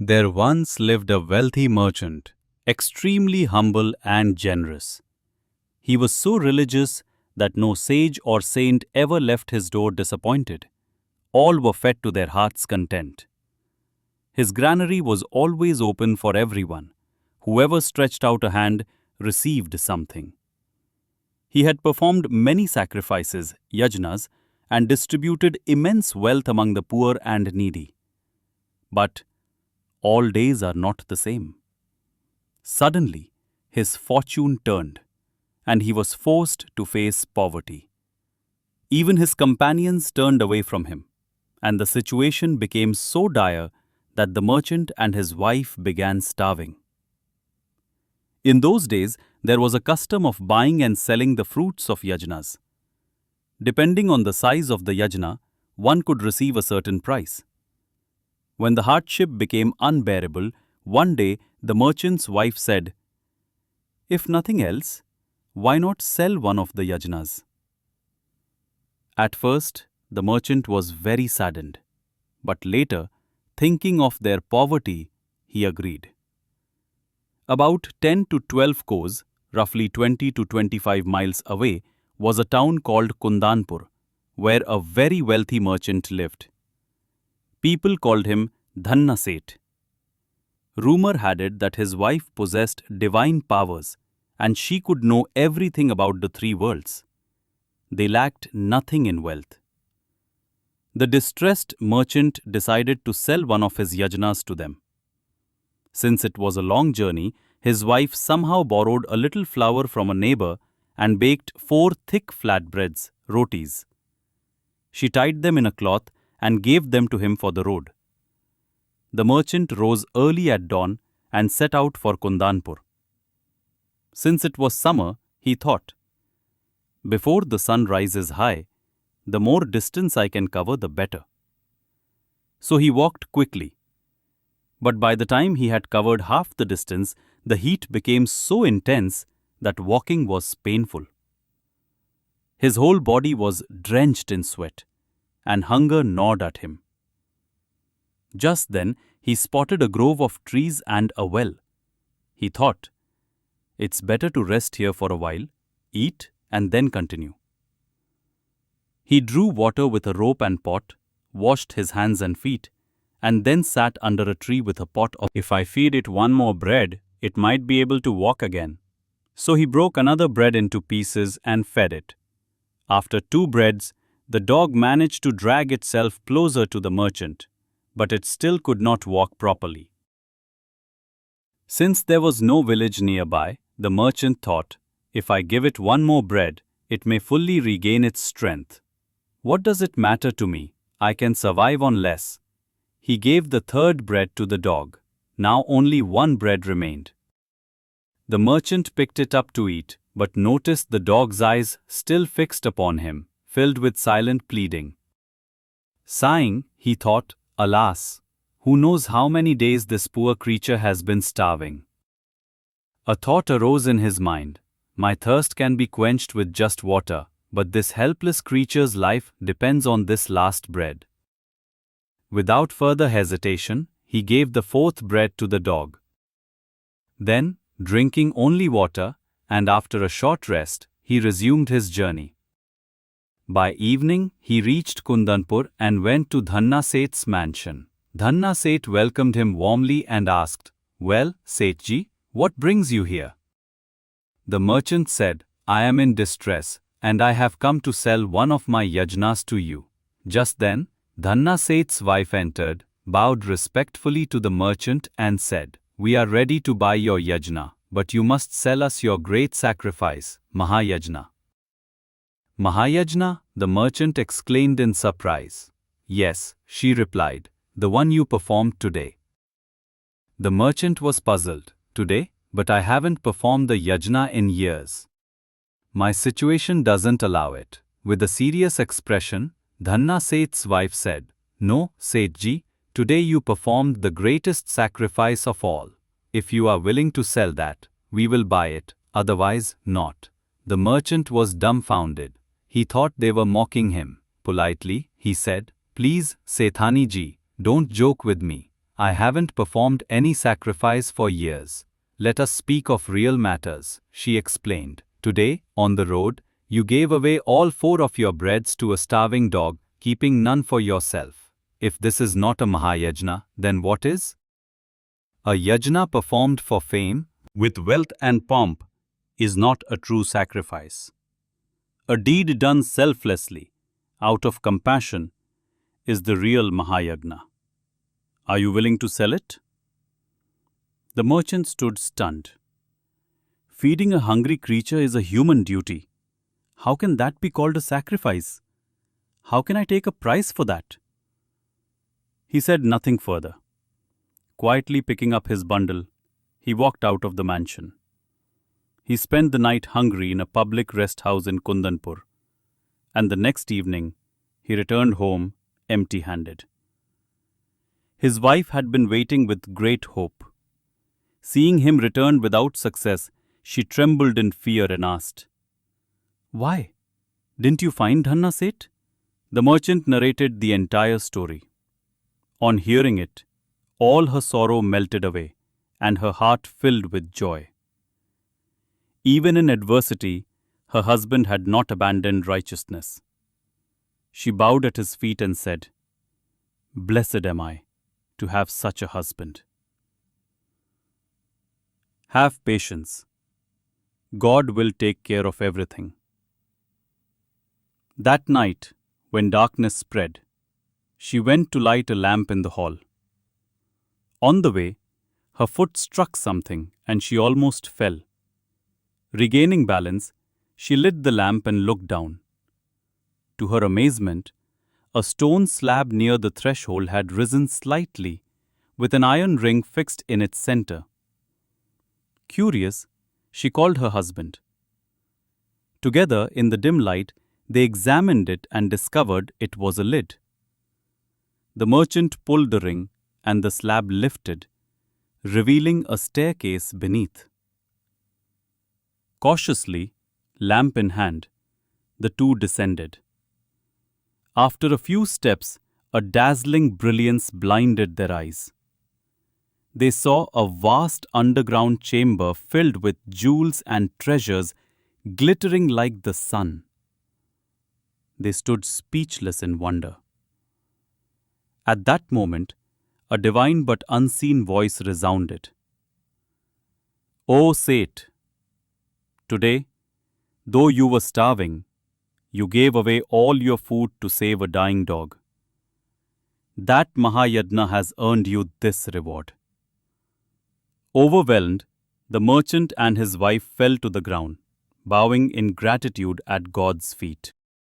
There once lived a wealthy merchant, extremely humble and generous. He was so religious that no sage or saint ever left his door disappointed. All were fed to their heart's content. His granary was always open for everyone. Whoever stretched out a hand received something. He had performed many sacrifices, yajnas, and distributed immense wealth among the poor and needy. But all days are not the same. Suddenly, his fortune turned, and he was forced to face poverty. Even his companions turned away from him, and the situation became so dire that the merchant and his wife began starving. In those days, there was a custom of buying and selling the fruits of yajnas. Depending on the size of the yajna, one could receive a certain price. When the hardship became unbearable, one day the merchant's wife said, "If nothing else, why not sell one of the yajnas?" At first, the merchant was very saddened, but later, thinking of their poverty, he agreed. About 10 to 12 kos, roughly 20 to 25 miles away, was a town called Kundanpur, where a very wealthy merchant lived. People called him Dhanna Seth. Rumor had it that his wife possessed divine powers and she could know everything about the three worlds. They lacked nothing in wealth. The distressed merchant decided to sell one of his yajnas to them. Since it was a long journey, his wife somehow borrowed a little flour from a neighbor and baked 4 thick flatbreads, rotis. She tied them in a cloth and gave them to him for the road. The merchant rose early at dawn and set out for Kundanpur. Since it was summer, he thought, "Before the sun rises high, the more distance I can cover, the better." So he walked quickly. But by the time he had covered half the distance, the heat became so intense that walking was painful. His whole body was drenched in sweat, and hunger gnawed at him. Just then, he spotted a grove of trees and a well. He thought, "It's better to rest here for a while, eat, and then continue." He drew water with a rope and pot, washed his hands and feet, and then sat under a tree with a pot of, "If I feed it one more bread, it might be able to walk again." So he broke another bread into pieces and fed it. After 2 breads, the dog managed to drag itself closer to the merchant, but it still could not walk properly. Since there was no village nearby, the merchant thought, "If I give it one more bread, it may fully regain its strength. What does it matter to me? I can survive on less." He gave the 3rd bread to the dog. Now only 1 bread remained. The merchant picked it up to eat, but noticed the dog's eyes still fixed upon him, filled with silent pleading. Sighing, he thought, "Alas, who knows how many days this poor creature has been starving." A thought arose in his mind. My thirst can be quenched with just water, but this helpless creature's life depends on this last bread. Without further hesitation, he gave the 4th bread to the dog. Then, drinking only water, and after a short rest, he resumed his journey. By evening, he reached Kundanpur and went to Dhanna Seth's mansion. Dhanna Seth welcomed him warmly and asked, "Well, Sethji, what brings you here?" The merchant said, "I am in distress, and I have come to sell one of my yajnas to you." Just then, Dhanna Seth's wife entered, bowed respectfully to the merchant and said, "We are ready to buy your yajna, but you must sell us your great sacrifice, Mahayajna." "Mahayajna?" the merchant exclaimed in surprise. "Yes," she replied, "the one you performed today." The merchant was puzzled. "Today? But I haven't performed the yajna in years. My situation doesn't allow it." With a serious expression, Dhanna Seth's wife said, "No, Sethji, today you performed the greatest sacrifice of all. If you are willing to sell that, we will buy it, otherwise not." The merchant was dumbfounded. He thought they were mocking him. Politely, he said, "Please, Sethani ji, don't joke with me. I haven't performed any sacrifice for years. Let us speak of real matters, she explained. Today, on the road, you gave away all 4 of your breads to a starving dog, keeping none for yourself. If this is not a Mahayajna, then what is? A yajna performed for fame, with wealth and pomp, is not a true sacrifice. A deed done selflessly, out of compassion, is the real Mahayagna. Are you willing to sell it? The merchant stood stunned. Feeding a hungry creature is a human duty. How can that be called a sacrifice? How can I take a price for that? He said nothing further. Quietly picking up his bundle, he walked out of the mansion. He spent the night hungry in a public rest house in Kundanpur, and the next evening he returned home empty-handed. His wife had been waiting with great hope. Seeing him return without success, she trembled in fear and asked, "Why? Didn't you find Dhanna Seth?" The merchant narrated the entire story. On hearing it, all her sorrow melted away, and her heart filled with joy. Even in adversity, her husband had not abandoned righteousness. She bowed at his feet and said, "Blessed am I to have such a husband." Have patience. God will take care of everything. That night, when darkness spread, she went to light a lamp in the hall. On the way, her foot struck something and she almost fell. Regaining balance, she lit the lamp and looked down. To her amazement, a stone slab near the threshold had risen slightly, with an iron ring fixed in its center. Curious, she called her husband. Together, in the dim light, they examined it and discovered it was a lid. The merchant pulled the ring, and the slab lifted, revealing a staircase beneath. Cautiously, lamp in hand, the two descended. After a few steps, a dazzling brilliance blinded their eyes. They saw a vast underground chamber filled with jewels and treasures glittering like the sun. They stood speechless in wonder. At that moment, a divine but unseen voice resounded. "O Seth, today, though you were starving, you gave away all your food to save a dying dog. That Mahayajna has earned you this reward." Overwhelmed, the merchant and his wife fell to the ground, bowing in gratitude at God's feet.